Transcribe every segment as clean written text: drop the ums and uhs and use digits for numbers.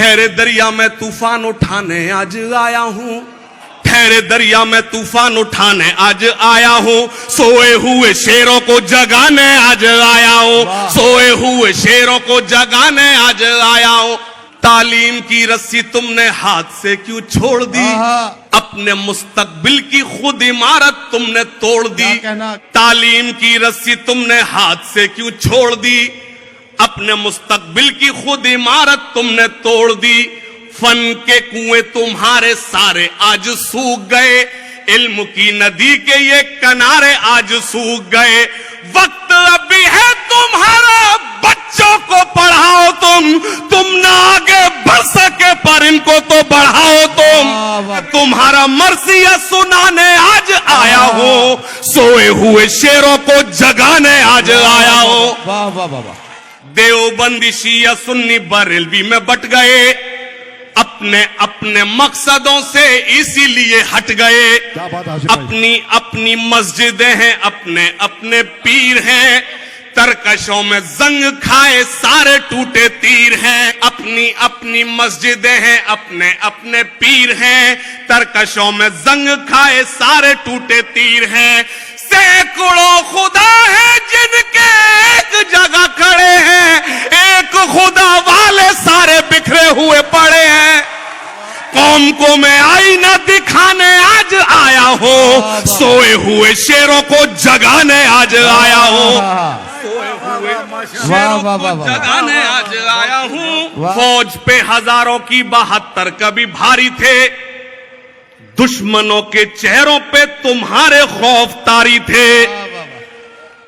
ठहरे दरिया में तूफान उठाने आज आया हूं, ठहरे दरिया में तूफान उठाने आज आया हूं, सोए हुए शेरों को जगाने आज आया हूं, सोए हुए शेरों को जगाने आज आया हूं। तालीम की रस्सी तुमने हाथ से क्यों छोड़ दी, अपने मुस्तकबिल की खुद इमारत तुमने तोड़ दी। तालीम की रस्सी तुमने हाथ से क्यों छोड़ दी, अपने मुस्तकबिल की खुद इमारत तुमने तोड़ दी। फन के कुएं तुम्हारे सारे आज सूख गए, इल्म की नदी के ये किनारे आज सूख गए। वक्त अभी है तुम्हारा, बच्चों को पढ़ाओ तुम ना आगे बढ़ सके पर इनको तो बढ़ाओ तुम। तुम्हारा मर्सिया सुनाने आज आया हो, सोए हुए शेरों को जगाने आज आया हो। वाह वाह वाह। देवबंदी शिया सुन्नी बरेलवी में बट गए, अपने अपने मकसदों से इसीलिए हट गए। अपनी अपनी मस्जिदें हैं, अपने अपने पीर हैं, तरकशों में जंग खाए सारे टूटे तीर हैं। अपनी अपनी मस्जिदें हैं, अपने अपने पीर हैं, तरकशों में जंग खाए सारे टूटे तीर हैं। सैकड़ों खुदा है जिनके एक जगह खड़े हैं, एक खुदा वाले सारे बिखरे हुए पड़े हैं। कौम को मैं आईना दिखाने आज आया हूँ, सोए हुए शेरों को जगाने आज आया हूँ, सोए हुए शेरों को जगाने आज आया हूँ। फौज पे हजारों की 72 कभी भारी थे, दुश्मनों के चेहरों पे तुम्हारे खौफ तारी थे।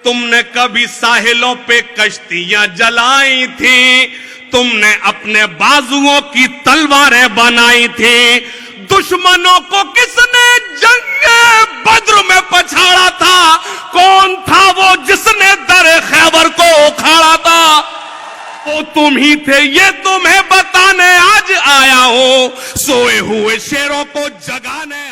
तुमने कभी साहिलों पे कश्तियां जलाई थी, तुमने अपने बाजुओं की तलवारें बनाई थी। दुश्मनों को किसने जंग बद्र में पछाड़ा था, कौन था वो जिसने दर खैबर को उखाड़ा था, वो तुम ही थे ये तुम्हें बताने आज आया हूं, सोए हुए शेरों को जगाने